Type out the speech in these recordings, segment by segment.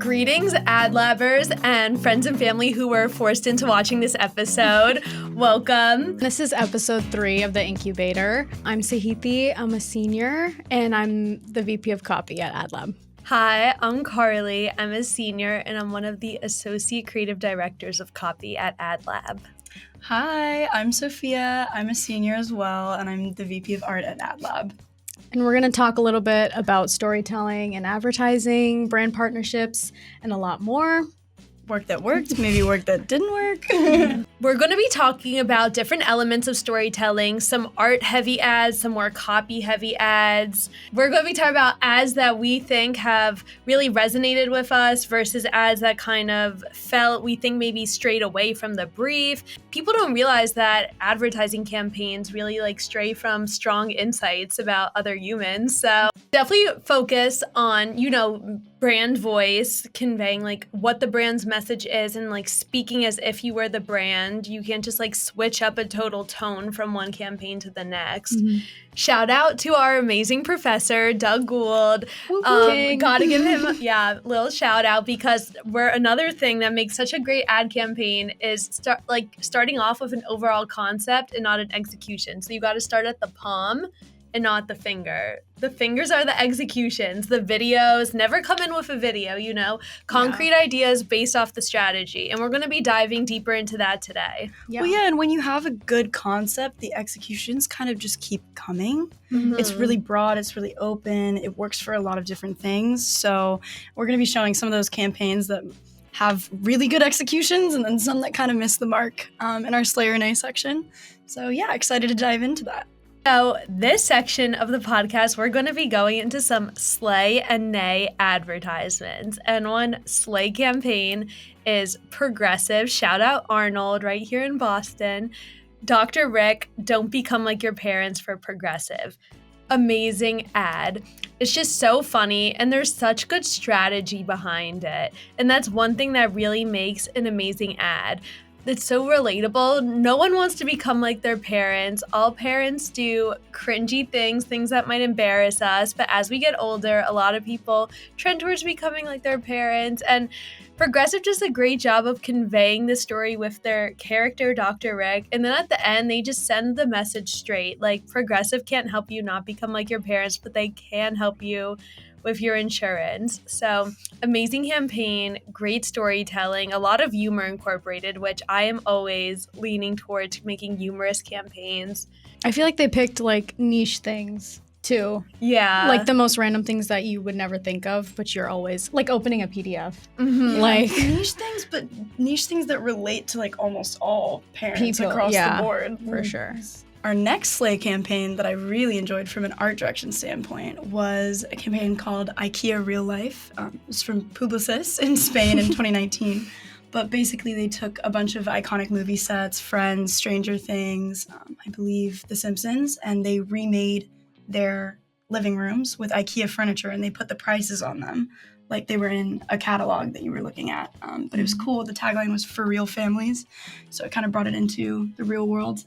Greetings, ad labbers and friends and family who were forced into watching this episode. Welcome. This is episode 3 of the Incubator. I'm Sahiti, I'm a senior, and I'm the VP of Copy at AdLab. Hi, I'm Carly. I'm a senior, and I'm one of the Associate Creative Directors of Copy at AdLab. Hi, I'm Sophia. I'm a senior as well, and I'm the VP of Art at AdLab. And we're going to talk a little bit about storytelling and advertising, brand partnerships, and a lot more. Work that worked, maybe work that didn't work. We're going to be talking about different elements of storytelling, some art-heavy ads, some more copy-heavy ads. We're going to be talking about ads that we think have really resonated with us versus ads that kind of felt, we think, maybe strayed away from the brief. People don't realize that advertising campaigns really stray from strong insights about other humans. So definitely focus on, brand voice, conveying what the brand's message is and speaking as if you were the brand. You can't just switch up a total tone from one campaign to the next. Mm-hmm. Shout out to our amazing professor, Doug Gould. Gotta give him a little shout out because another thing that makes such a great ad campaign is starting off with an overall concept and not an execution. So you got to start at the palm and not the finger. The fingers are the executions. The videos never come in with a video, concrete ideas based off the strategy. And we're going to be diving deeper into that today. Yeah. Well, and when you have a good concept, the executions kind of just keep coming. Mm-hmm. It's really broad. It's really open. It works for a lot of different things. So we're going to be showing some of those campaigns that have really good executions and then some that kind of miss the mark in our Slay or Nay section. So excited to dive into that. So this section of the podcast, we're going to be going into some slay and nay advertisements. And one slay campaign is Progressive. Shout out Arnold right here in Boston. Dr. Rick, don't become like your parents for Progressive. Amazing ad. It's just so funny and there's such good strategy behind it. And that's one thing that really makes an amazing ad. It's so relatable. No one wants to become like their parents. All parents do cringy things that might embarrass us. But as we get older, a lot of people trend towards becoming like their parents. And Progressive does a great job of conveying the story with their character, Dr. Rick. And then at the end, they just send the message straight. Progressive can't help you not become like your parents, but they can help you with your insurance. So amazing campaign, great storytelling, a lot of humor incorporated, which I am always leaning towards making humorous campaigns. I feel like they picked niche things too. Yeah. The most random things that you would never think of, but you're always opening a PDF. Mm-hmm. Niche things, but niche things that relate to almost all parents across the board. For sure. Our next Slay campaign that I really enjoyed from an art direction standpoint was a campaign called IKEA Real Life. It was from Publicis in Spain in 2019. But basically they took a bunch of iconic movie sets, Friends, Stranger Things, I believe The Simpsons, and they remade their living rooms with IKEA furniture and they put the prices on them like they were in a catalog that you were looking at. But it was cool. The tagline was for real families. So it kind of brought it into the real world.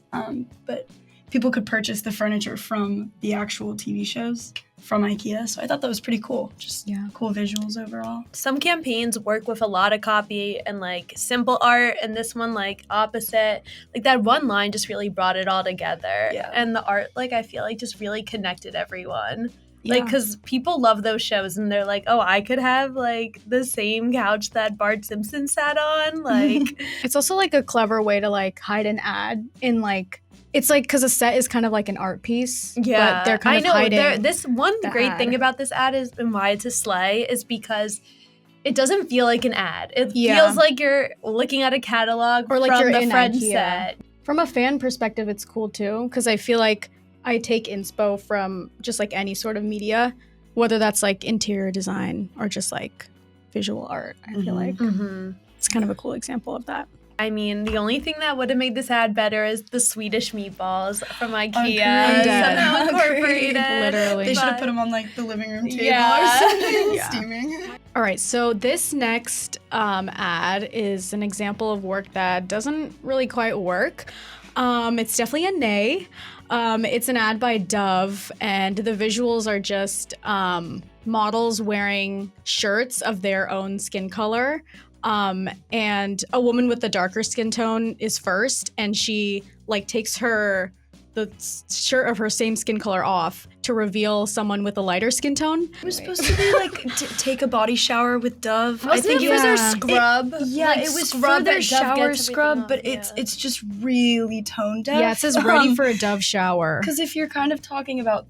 But people could purchase the furniture from the actual TV shows from IKEA. So I thought that was pretty cool. Just cool visuals overall. Some campaigns work with a lot of copy and simple art, and this one opposite. That one line just really brought it all together. Yeah. And the art, I feel just really connected everyone. Yeah. Because people love those shows and they're I could have the same couch that Bart Simpson sat on. It's also a clever way to hide an ad in it's because a set is kind of like an art piece. Yeah, but they're kind of hiding. This one great thing about this ad is, and why it's a slay, is because it doesn't feel like an ad. It feels like you're looking at a catalog or from you're the in Friends IKEA. set. From a fan perspective, it's cool too because I feel I take inspo from just any sort of media, whether that's interior design or just visual art. I feel it's kind of a cool example of that. I mean, the only thing that would have made this ad better is the Swedish meatballs from IKEA. Somehow incorporated. Literally. They should have put them on the living room table or something, steaming. All right, so this next ad is an example of work that doesn't really quite work. It's definitely a nay. It's an ad by Dove, and the visuals are just models wearing shirts of their own skin color. And a woman with a darker skin tone is first, and she like takes the shirt of her same skin color off to reveal someone with a lighter skin tone. It was supposed to be like take a body shower with Dove. I think it was their scrub. It was for their shower scrub, but it's just really tone deaf. Yeah, it says ready for a Dove shower. Because if you're kind of talking about,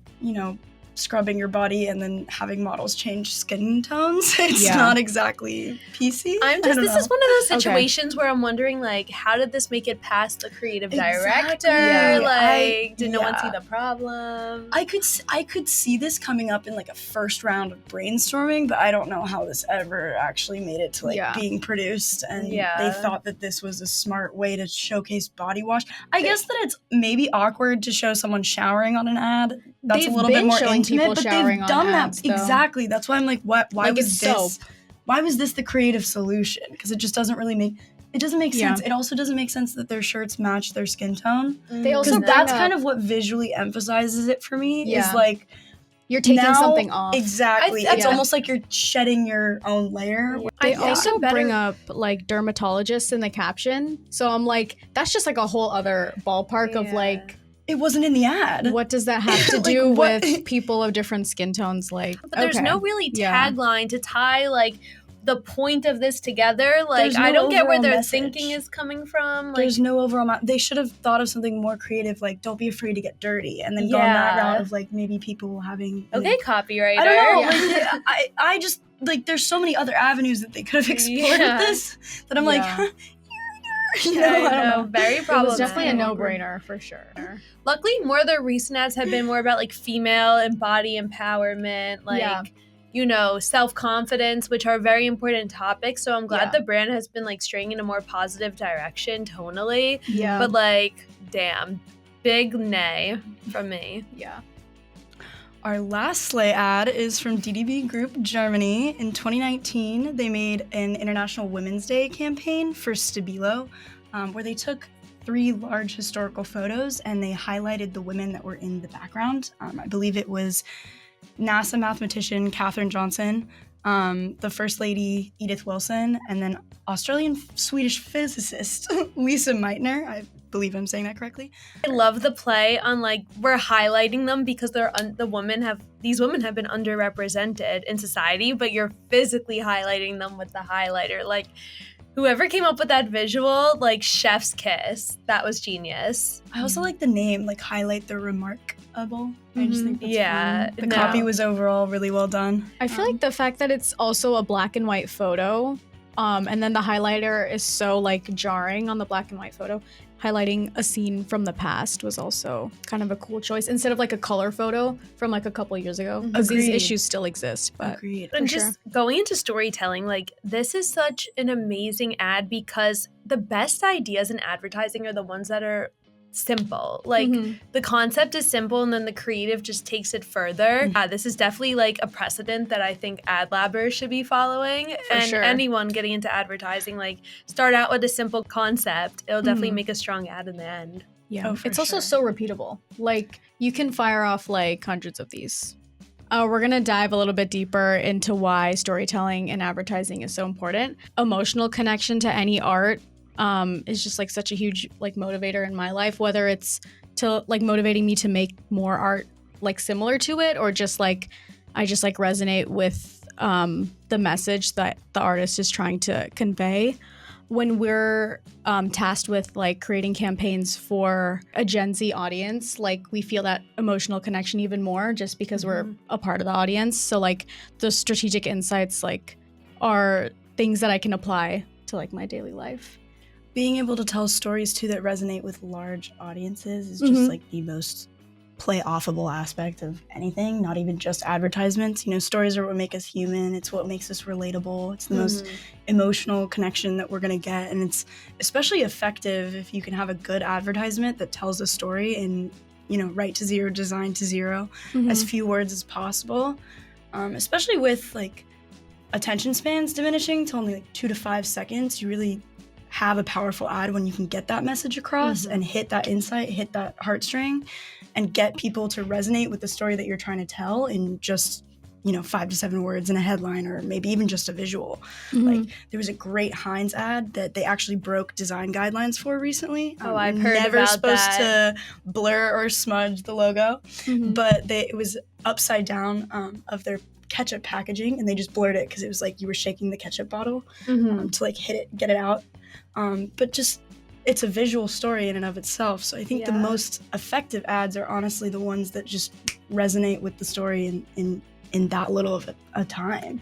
scrubbing your body and then having models change skin tones, it's not exactly PC. This is one of those situations where I'm wondering, like, how did this make it past the creative director? Yeah. Did no one see the problem? I could see this coming up in like a first round of brainstorming, but I don't know how this ever actually made it to being produced. And they thought that this was a smart way to showcase body wash. I guess that it's maybe awkward to show someone showering on an ad. That's a little bit more intimate, but they've done that. Exactly. That's why I'm like, what? Why was this? Soap. Why was this the creative solution? Because it just doesn't really make. It doesn't make sense. It also doesn't make sense that their shirts match their skin tone. They also that's kind of what visually emphasizes it for me. Yeah. Is like you're taking something off. Exactly. It's almost like you're shedding your own layer. They also bring up like dermatologists in the caption. So I'm like, that's just like a whole other ballpark of like. It wasn't in the ad. What does that have to do with people of different skin tones? Like, but there's no really tagline to tie like the point of this together. Like, I don't get where their thinking is coming from. Like, there's no overall. They should have thought of something more creative, like "Don't be afraid to get dirty," and then gone that route of like maybe people having. Copywriter. I don't know. Yeah. Like, I just like there's so many other avenues that they could have explored with this that I'm like. Huh? I don't know. Very problematic. It was definitely a no-brainer for sure. Luckily, more of their recent ads have been more about like female and body empowerment, like self-confidence, which are very important topics. So I'm glad the brand has been like straying in a more positive direction tonally. Yeah. But like, damn, big nay from me. Yeah. Our last sleigh ad is from DDB Group Germany. In 2019, they made an International Women's Day campaign for Stabilo, where they took 3 large historical photos and they highlighted the women that were in the background. I believe it was NASA mathematician Katherine Johnson, the First Lady Edith Wilson, and then Australian-Swedish physicist Lisa Meitner. I believe I'm saying that correctly. I love the play on like we're highlighting them because these women have been underrepresented in society, but you're physically highlighting them with the highlighter. Like whoever came up with that visual, like chef's kiss, that was genius. I also like the name, like highlight the remarkable. I just think that's fun. The copy was overall really well done. I feel like the fact that it's also a black and white photo, and then the highlighter is so like jarring on the black and white photo. Highlighting a scene from the past was also kind of a cool choice instead of like a color photo from like a couple years ago, because these issues still exist. But and just going into storytelling, like this is such an amazing ad because the best ideas in advertising are the ones that are simple. Like the concept is simple and then the creative just takes it further. This is definitely like a precedent that I think ad labbers should be following. Anyone getting into advertising, like start out with a simple concept. It'll definitely make a strong ad in the end. Yeah, it's also so repeatable. Like you can fire off like hundreds of these. We're going to dive a little bit deeper into why storytelling and advertising is so important. Emotional connection to any art is just like such a huge like motivator in my life, whether it's to like motivating me to make more art like similar to it, or just like I just like resonate with the message that the artist is trying to convey. When we're tasked with like creating campaigns for a Gen Z audience, like we feel that emotional connection even more just because we're a part of the audience. So like the strategic insights like are things that I can apply to like my daily life. Being able to tell stories too that resonate with large audiences is just like the most play-offable aspect of anything, not even just advertisements. You know, stories are what make us human. It's what makes us relatable. It's the most emotional connection that we're going to get. And it's especially effective if you can have a good advertisement that tells a story in, you know, right to zero, design to zero, as few words as possible. Especially with like attention spans diminishing to only like 2 to 5 seconds, you really have a powerful ad when you can get that message across and hit that insight, hit that heartstring, and get people to resonate with the story that you're trying to tell in just 5 to 7 words in a headline, or maybe even just a visual. Like, there was a great Heinz ad that they actually broke design guidelines for recently. I've heard never about supposed that. to blur or smudge the logo, but it was upside down of their ketchup packaging, and they just blurred it because it was like you were shaking the ketchup bottle to like hit it, get it out. But just, it's a visual story in and of itself. So I think the most effective ads are honestly the ones that just resonate with the story in that little of a time.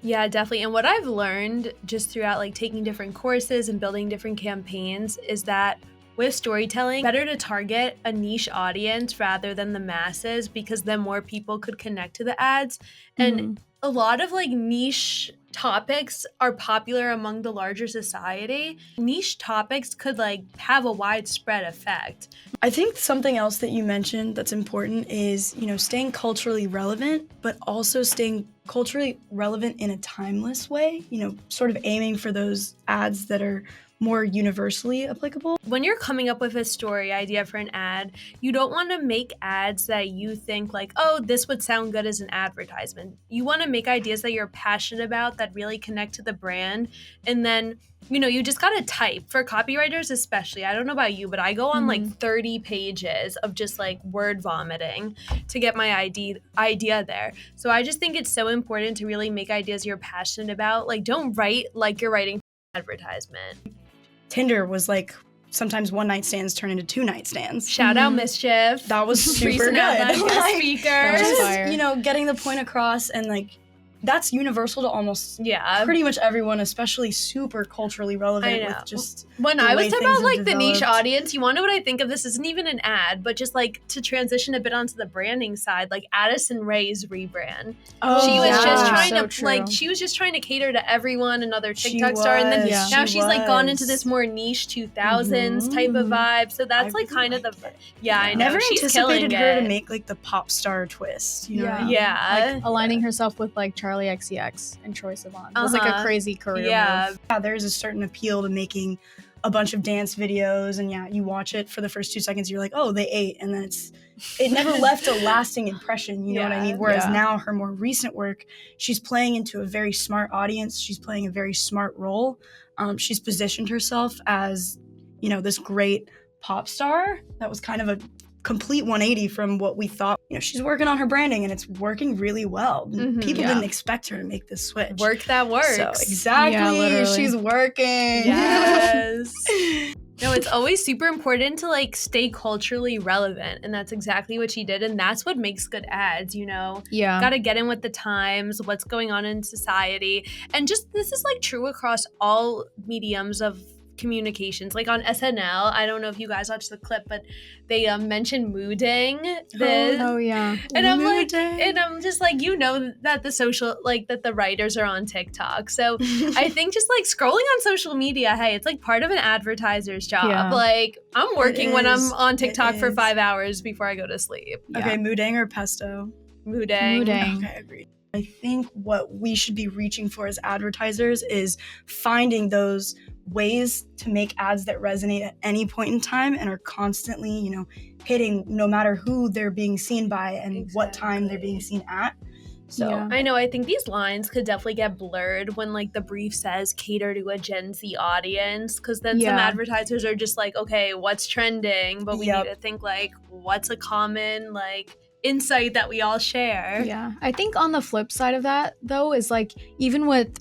Yeah, definitely. And what I've learned just throughout like taking different courses and building different campaigns is that with storytelling, better to target a niche audience rather than the masses, because then more people could connect to the ads. And a lot of like niche topics are popular among the larger society. Niche topics could like have a widespread effect. I think something else that you mentioned that's important is, staying culturally relevant, but also staying culturally relevant in a timeless way, sort of aiming for those ads that are more universally applicable. When you're coming up with a story idea for an ad, you don't want to make ads that you think like, oh, this would sound good as an advertisement. You want to make ideas that you're passionate about that really connect to the brand. And then, you just got to type. For copywriters especially, I don't know about you, but I go on like 30 pages of just like word vomiting to get my idea there. So I just think it's so important to really make ideas you're passionate about. Like, don't write like you're writing for advertisement. Tinder was like, sometimes one night stands turn into 2 night stands. Shout out Mischief. That was super good. Guest speaker. Just, getting the point across, and like, that's universal to almost pretty much everyone, especially super culturally relevant. I know. With just when the I way was talking things about have like the niche developed. audience, you want to know what I think of? This isn't even an ad, but just like to transition a bit onto the branding side, like Addison Rae's rebrand. She was just trying she was just trying to cater to everyone, another TikTok star, and then now she's like gone into this more niche 2000s type of vibe. So that's like kind of the I know. Never She's anticipated killing her it. to make like the pop star twist. You know what I mean? Yeah. Like aligning herself with like Charlie XCX and Troye Sivan. It was like a crazy career move. Yeah, there's a certain appeal to making a bunch of dance videos, and you watch it for the first 2 seconds, you're like, oh, they ate, and then it never left a lasting impression, you know what I mean? Whereas now her more recent work, she's playing into a very smart audience, she's playing a very smart role. She's positioned herself as, this great pop star that was kind of a complete 180 from what we thought. She's working on her branding, and it's working really well. People didn't expect her to make this switch. Work that works. So exactly, she's working. Yes. No, it's always super important to like stay culturally relevant, and that's exactly what she did, and that's what makes good ads, Yeah. Got to get in with the times, what's going on in society, and just this is like true across all mediums of communications. Like on SNL, I don't know if you guys watched the clip, but they mentioned mooding. Oh yeah. And I'm just like, that the social, like that the writers are on TikTok. So I think just like scrolling on social media, hey, it's like part of an advertiser's job. Yeah. Like I'm working when I'm on TikTok for 5 hours before I go to sleep. Okay, mooding or pesto? Mooding. Okay, agreed. I think what we should be reaching for as advertisers is finding those ways to make ads that resonate at any point in time and are constantly, hitting no matter who they're being seen by and what time they're being seen at. So I know, I think these lines could definitely get blurred when like the brief says cater to a Gen Z audience, because then some advertisers are just like, okay, what's trending? But we need to think like, what's a common like insight that we all share. Yeah. I think on the flip side of that though is like even with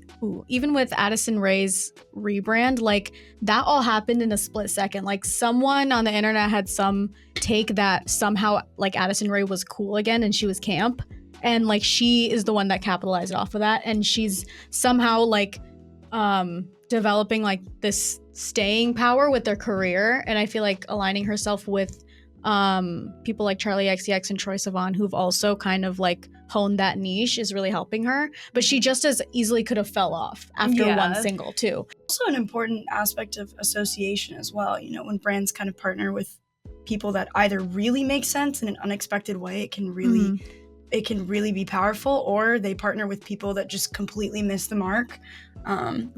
Addison Rae's rebrand, like that all happened in a split second. Like someone on the internet had some take that somehow like Addison Rae was cool again and she was camp, and like she is the one that capitalized off of that, and she's somehow like developing like this staying power with their career. And I feel like aligning herself with people like Charlie XCX and Troye Sivan, who've also kind of like honed that niche, is really helping her. But she just as easily could have fell off after one single too. Also an important aspect of association as well. When brands kind of partner with people that either really make sense in an unexpected way, it can really it can really be powerful, or they partner with people that just completely miss the mark.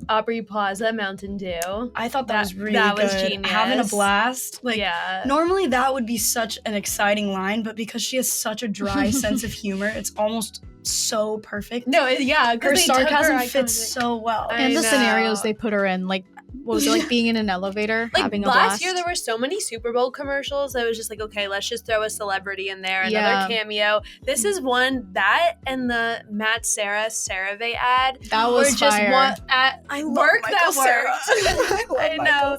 Aubrey Plaza, Mountain Dew. I thought that was really that good. was genius. Having a blast. Like, yeah. Normally that would be such an exciting line, but because she has such a dry sense of humor, it's almost so perfect. No, yeah, her sarcasm fits so well. And the scenarios they put her in, like, what was it, like being in an elevator, like having a blast? Last year there were so many Super Bowl commercials that was just like, okay, let's just throw a celebrity in there, another cameo. This is one, that and the Matt Sarah CeraVe ad. That was fire. I love Michael Cera. I know.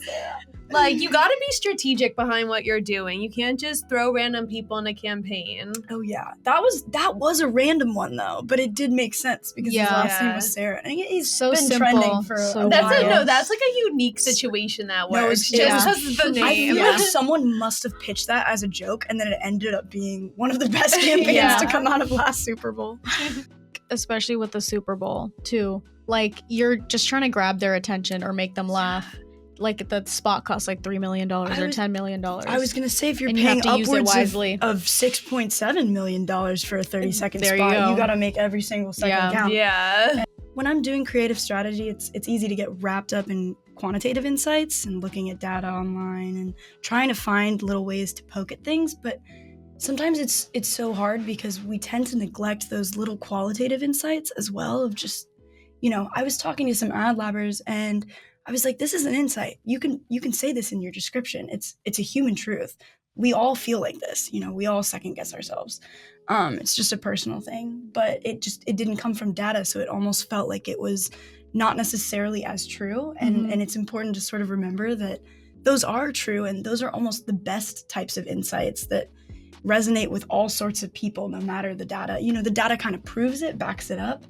Like, you gotta be strategic behind what you're doing. You can't just throw random people in a campaign. Oh yeah, that was a random one though, but it did make sense because his last name was Sarah, and he's so been simple, trending for a while. That's like a unique situation that works. No, just because of the name. I feel like someone must have pitched that as a joke, and then it ended up being one of the best campaigns to come out of last Super Bowl. Especially with the Super Bowl too. Like, you're just trying to grab their attention or make them laugh. Like, the spot costs like $3 million or $10 million. I was gonna say, if you're and paying you have to use it wisely. of $6.7 million for a 30-second there spot, you gotta make every single second count. Yeah. And when I'm doing creative strategy, it's easy to get wrapped up in quantitative insights and looking at data online and trying to find little ways to poke at things, but sometimes it's so hard because we tend to neglect those little qualitative insights as well. Of just, I was talking to some ad labbers and I was like, this is an insight. You can say this in your description. It's a human truth. We all feel like this. We all second guess ourselves. It's just a personal thing, but it didn't come from data, so it almost felt like it was not necessarily as true. And it's important to sort of remember that those are true, and those are almost the best types of insights that resonate with all sorts of people, no matter the data. The data kind of proves it, backs it up.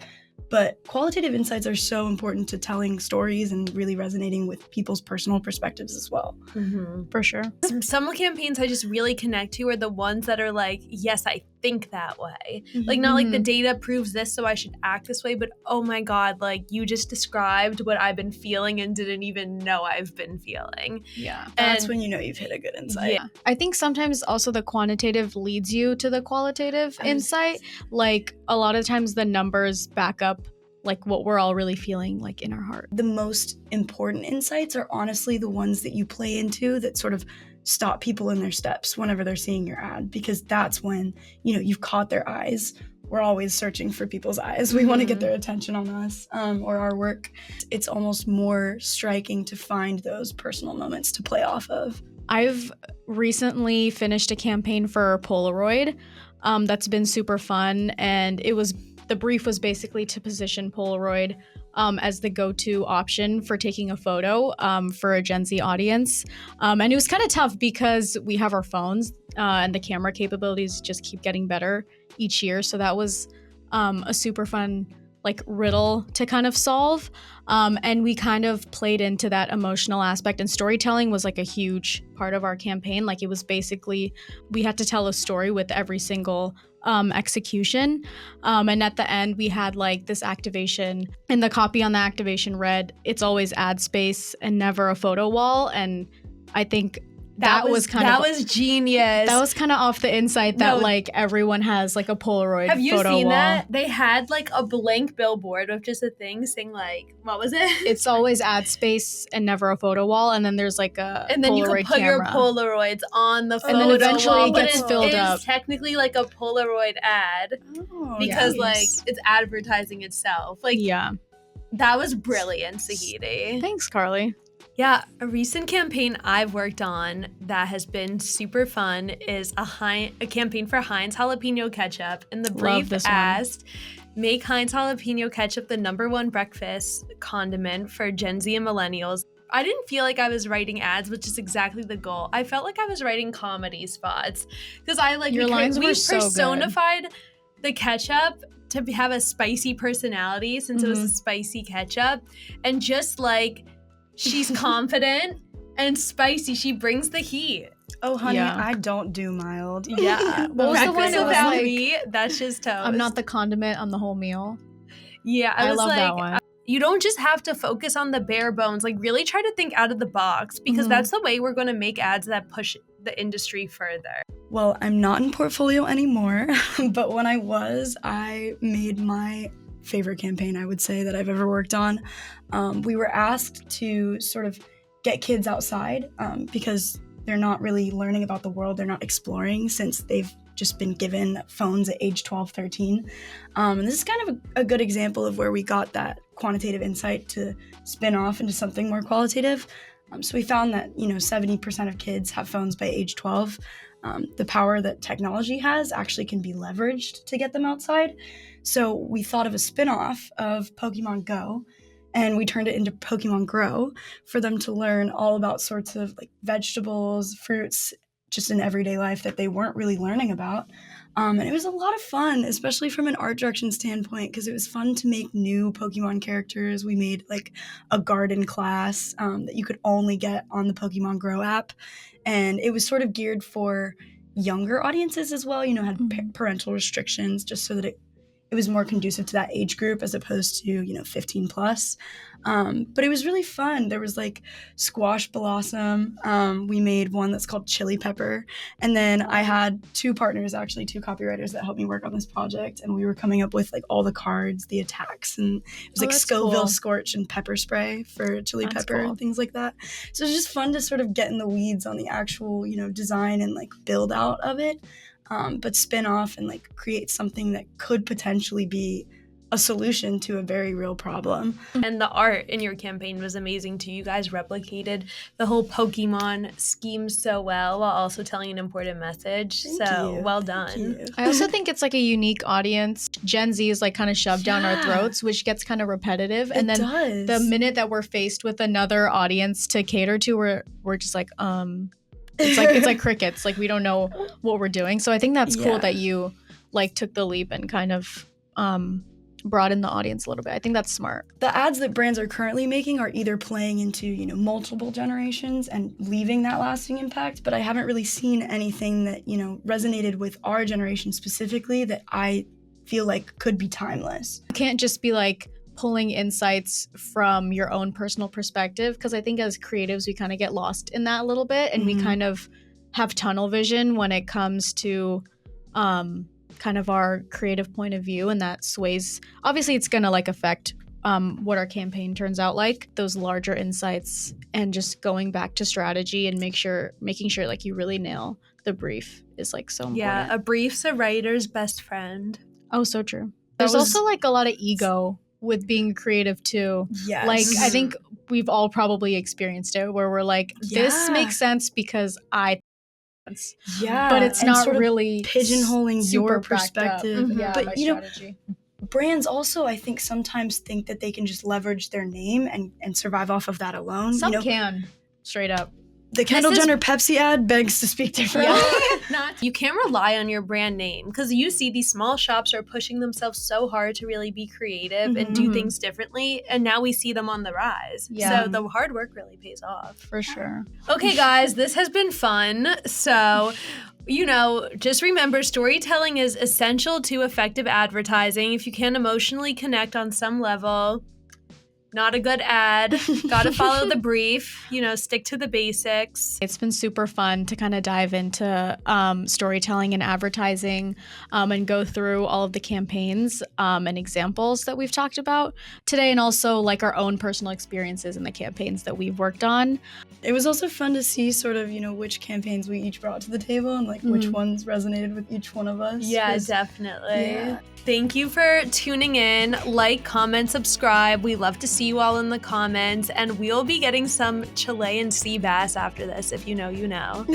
But qualitative insights are so important to telling stories and really resonating with people's personal perspectives as well. Mm-hmm. For sure. Some campaigns I just really connect to are the ones that are like, yes, I think that way. Like, not like the data proves this, so I should act this way, but oh my God, like, you just described what I've been feeling and didn't even know I've been feeling. Yeah. That's when you've hit a good insight. Yeah. I think sometimes also the quantitative leads you to the qualitative insight. Like, a lot of times the numbers back up like what we're all really feeling, like, in our heart. The most important insights are honestly the ones that you play into that sort of stop people in their steps whenever they're seeing your ad, because that's when, you've caught their eyes. We're always searching for people's eyes. We want to get their attention on us or our work. It's almost more striking to find those personal moments to play off of. I've recently finished a campaign for Polaroid that's been super fun, and the brief was basically to position Polaroid as the go-to option for taking a photo for a Gen Z audience. And it was kind of tough because we have our phones and the camera capabilities just keep getting better each year. So that was a super fun riddle to kind of solve. And we kind of played into that emotional aspect, and storytelling was a huge part of our campaign. It was basically, we had to tell a story with every single execution. And at the end we had this activation, and the copy on the activation read, "It's always ad space and never a photo wall." And I think that was genius. That was kind of off the insight that everyone has a Polaroid. Have you photo seen wall. that? They had a blank billboard with just a thing saying what was it? It's always ad space and never a photo wall, and then there's and then Polaroid you can put camera. your Polaroids on the photo and then eventually wall, it gets filled up. It's technically a Polaroid ad because it's advertising itself. Yeah, that was brilliant, Sahiti. Thanks, Carly. Yeah, a recent campaign I've worked on that has been super fun is a campaign for Heinz jalapeno ketchup. And the brief asked, make Heinz jalapeno ketchup the #1 breakfast condiment for Gen Z and millennials. I didn't feel like I was writing ads, which is exactly the goal. I felt like I was writing comedy spots because we personified the ketchup to have a spicy personality since it was a spicy ketchup, and just she's confident and spicy. She brings the heat. Oh, honey, I don't do mild. Yeah. What was the one that was me? That's just toast. I'm not the condiment on the whole meal. Yeah, I love that one. You don't just have to focus on the bare bones. Really try to think out of the box, because that's the way we're going to make ads that the industry further? Well, I'm not in portfolio anymore, but when I made my favorite campaign, I would say, that I've ever worked on. We were asked to sort of get kids outside because they're not really learning about the world. They're not exploring since they've just been given phones at age 12, 13. And this is kind of a good example of where we got that quantitative insight to spin off into something more qualitative. So we found that, 70% of kids have phones by age 12. The power that technology has actually can be leveraged to get them outside. So we thought of a spin-off of Pokemon Go, and we turned it into Pokemon Grow for them to learn all about sorts of like vegetables, fruits, just in everyday life that they weren't really learning about. And it was a lot of fun, especially from an art direction standpoint, because it was fun to make new Pokemon characters. We made like a garden class that you could only get on the Pokemon Grow app. And it was sort of geared for younger audiences as well, had parental restrictions just so that it was more conducive to that age group as opposed to, 15 plus. But it was really fun. There was like squash blossom. We made one that's called chili pepper. And then I had two partners, actually two copywriters that helped me work on this project. And we were coming up with like all the cards, the attacks. And it was like Scoville, Scorch, and pepper spray for chili pepper and things like that. So it was just fun to sort of get in the weeds on the actual, design and like build out of it. But spin off and like create something that could potentially be a solution to a very real problem. And the art in your campaign was amazing too. You guys replicated the whole Pokemon scheme so well while also telling an important message. Thank you. Well done. I also think it's like a unique audience. Gen Z is like kind of shoved down our throats, which gets kind of repetitive. And then the minute that we're faced with another audience to cater to, we're just like, it's like crickets. Like we don't know what we're doing. So I think that's cool that you like took the leap and kind of broaden the audience a little bit. I think that's smart. The ads that brands are currently making are either playing into, multiple generations and leaving that lasting impact, but I haven't really seen anything that, resonated with our generation specifically that I feel like could be timeless. You can't just be like pulling insights from your own personal perspective, because I think as creatives we kind of get lost in that a little bit, and we kind of have tunnel vision when it comes to kind of our creative point of view, and that sways. Obviously it's gonna like affect what our campaign turns out like, those larger insights, and just going back to strategy and making sure like you really nail the brief is like so important. Yeah, a brief's a writer's best friend. Oh, so true. There's also like a lot of ego with being creative too. Yes. Like I think we've all probably experienced it where we're like, this makes sense because but it's not sort of really pigeonholing your perspective. But strategy. Brands also, I think, sometimes think that they can just leverage their name and survive off of that alone. Some can, straight up. The Kendall Jenner Pepsi ad begs to speak differently. You can't rely on your brand name, because you see these small shops are pushing themselves so hard to really be creative and do things differently, and now we see them on the rise. So the hard work really pays off. For sure. Okay, guys, this has been fun. So, just remember, storytelling is essential to effective advertising. If you can't emotionally connect on some level, not a good ad. Gotta follow the brief, stick to the basics. It's been super fun to kind of dive into storytelling and advertising and go through all of the campaigns and examples that we've talked about today, and also like our own personal experiences in the campaigns that we've worked on. It was also fun to see sort of, which campaigns we each brought to the table and like which ones resonated with each one of us. Yeah, definitely. Thank you for tuning in. Like, comment, subscribe. We love to see you all in the comments, and we'll be getting some Chilean sea bass after this. If you know, you know.